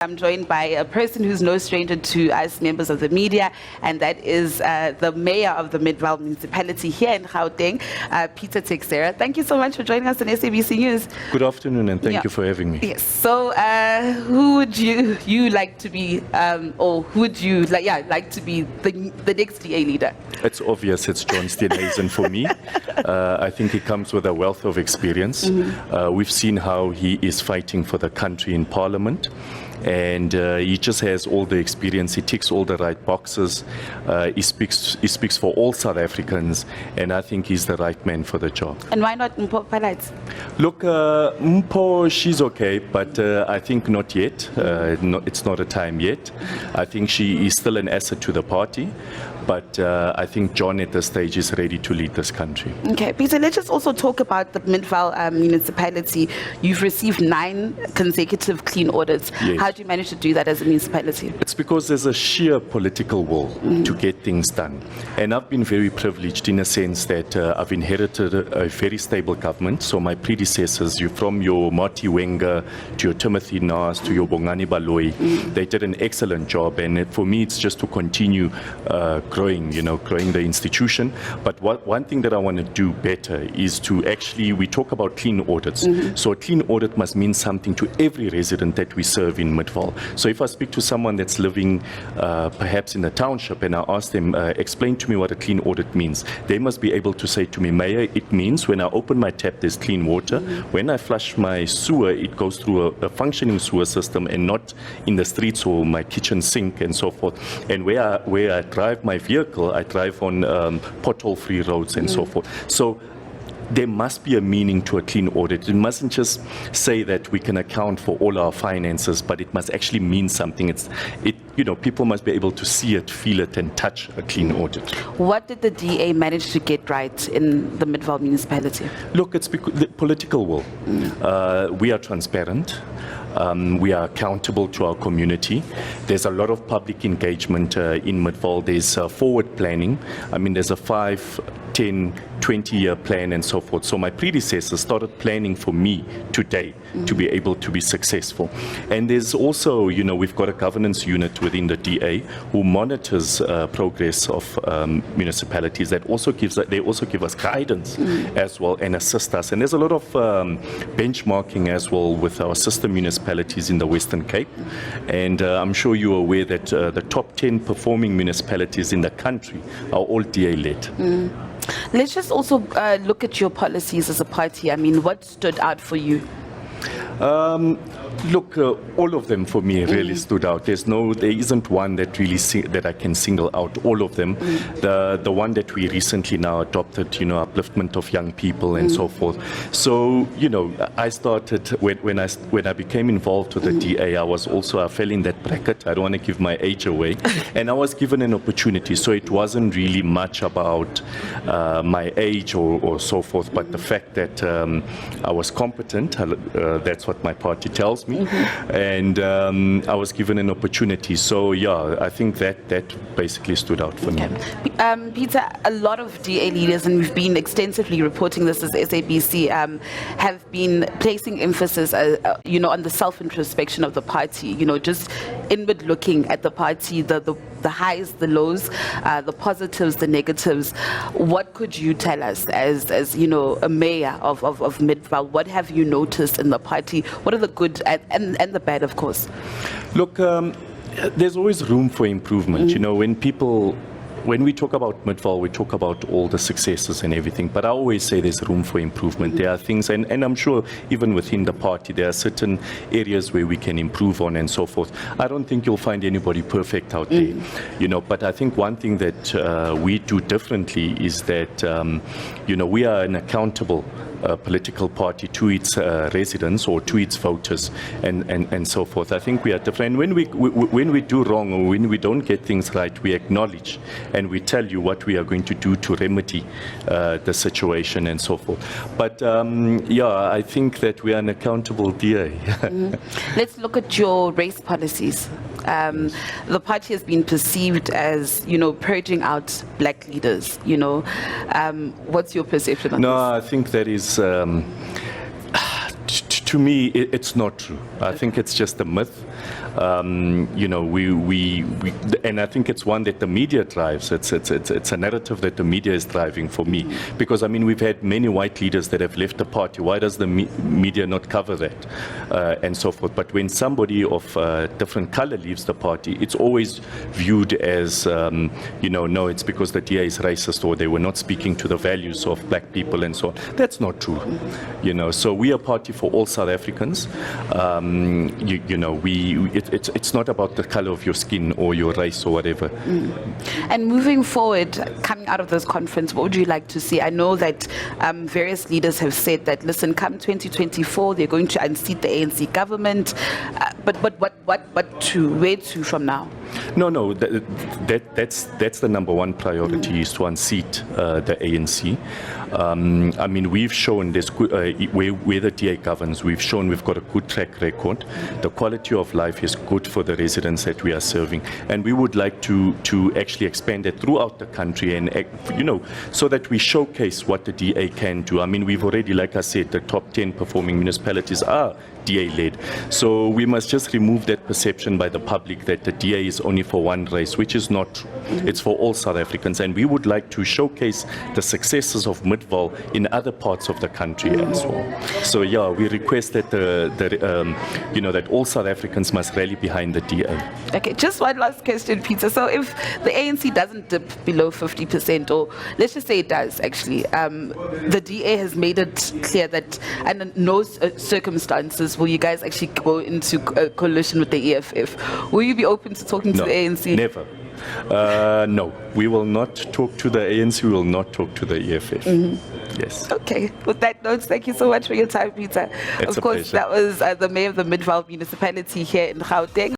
I'm joined by a person who's no stranger to us members of the media, and that is the mayor of the Midvaal municipality here in Gauteng, Peter Teixeira. Thank you so much for joining us on SABC News. Good afternoon, and thank you for having me. Yes. So, who would you like to be, or who would you like to be the next DA leader? It's obvious it's John Steenhuisen for me. I think he comes with a wealth of experience. We've seen how he is fighting for the country in Parliament. And he just has all the experience. He ticks all the right boxes. He speaks for all South Africans, and I think he's the right man for the job. And why not Mpho Phalatse? Look, Mpho, she's okay, but I think not yet. It's not a time yet. I think she is still an asset to the party, but I think John at this stage is ready to lead this country. Okay, Peter, let's just also talk about the Midvaal municipality. You've received 9 consecutive clean audits. Yes. How do you manage to do that as a municipality? It's because there's a sheer political will to get things done. And I've been very privileged in a sense that I've inherited a very stable government. So my predecessors, from your Marty Wenger to your Timothy Naas to your Bongani Baloyi, they did an excellent job. And for me, it's just to continue growing the institution. But one thing that I want to do better is to actually, we talk about clean audits. So a clean audit must mean something to every resident that we serve in Midvaal. So if I speak to someone that's living perhaps in the township and I ask them, explain to me what a clean audit means, they must be able to say to me, Mayor, it means when I open my tap, there's clean water. When I flush my sewer, it goes through a functioning sewer system and not in the streets or my kitchen sink and so forth. And where I drive my vehicle, I drive on pothole-free roads and so forth. So there must be a meaning to a clean audit. It mustn't just say that we can account for all our finances, but it must actually mean something. People must be able to see it, feel it, and touch a clean audit. What did the DA manage to get right in the Midvaal municipality? Look, it's the political will. We are transparent. We are accountable to our community. There's a lot of public engagement in Midvaal. There's forward planning. I mean, there's a 5, 10, 20-year plan and so forth. So my predecessors started planning for me today to be able to be successful. And there's also, we've got a governance unit within the DA who monitors progress of municipalities. They also give us guidance as well and assist us. And there's a lot of benchmarking as well with our sister municipalities in the Western Cape. And I'm sure you're aware that the top 10 performing municipalities in the country are all DA-led. Let's just also look at your policies as a party. I mean, what stood out for you? Look, all of them for me really stood out. There isn't one that really that I can single out. All of them. The one that we recently now adopted, upliftment of young people and so forth. So, I started when I became involved with the DA. I fell in that bracket. I don't want to give my age away, and I was given an opportunity. So it wasn't really much about my age or so forth, but the fact that I was competent. That's what my party tells me. And I was given an opportunity. So, yeah, I think that basically stood out for me. Peter, a lot of DA leaders, and we've been extensively reporting this as SABC, have been placing emphasis, on the self-introspection of the party, just inward looking at the party, the highs, the lows, the positives, the negatives. What could you tell us as a mayor of Midvaal? What have you noticed in the party? What are the good and the bad, of course? Look, there's always room for improvement. When we talk about Midvaal, we talk about all the successes and everything, but I always say there's room for improvement. There are things, and I'm sure even within the party, there are certain areas where we can improve on and so forth. I don't think you'll find anybody perfect out there, but I think one thing that we do differently is that, we are an accountable political party to its residents or to its voters and so forth. I think we are different. And when we do wrong or when we don't get things right, we acknowledge and we tell you what we are going to do to remedy the situation and so forth. But I think that we are an accountable DA. Let's look at your race policies. The party has been perceived as, purging out black leaders. What's your perception on this? No, I think that is to me, it's not true. I think it's just a myth. You know, and I think it's one that the media drives. It's a narrative that the media is driving for me, because I mean we've had many white leaders that have left the party. Why does the media not cover that, and so forth? But when somebody of different color leaves the party, it's always viewed as you know, no, it's because the DA is racist or they were not speaking to the values of black people and so on. That's not true, you know. So we are a party for all South Africans. You know, it's not about the color of your skin or your race or whatever. And moving forward, coming out of this conference, what would you like to see? I know that various leaders have said that, listen, come 2024, they're going to unseat the ANC government. But what to, where to from now? No, that's the number one priority, is to unseat the ANC. I mean, we've shown this where the DA governs. We've shown we've got a good track record. The quality of life is good for the residents that we are serving, and we would like to actually expand it throughout the country, and you know, so that we showcase what the DA can do. I mean, we've already, like I said, the top 10 performing municipalities are DA-led. So we must just remove that perception by the public that the DA is only for one race, which is not true. It's for all South Africans, and we would like to showcase the successes of Midvaal in other parts of the country as well. So yeah, we request that you know, that all South Africans must rally behind the DA. Okay, just one last question, Peter. So if the ANC doesn't dip below 50%, or let's just say it does actually, the DA has made it clear that under no circumstances will you guys actually go into a coalition with the EFF. Will you be open to talking to the ANC? Never. No, we will not talk to the ANC, we will not talk to the EFF. Yes. Okay, with that note, thank you so much for your time, Peter. It's of course, pleasure. That was the Mayor of the Midvaal municipality here in Gauteng.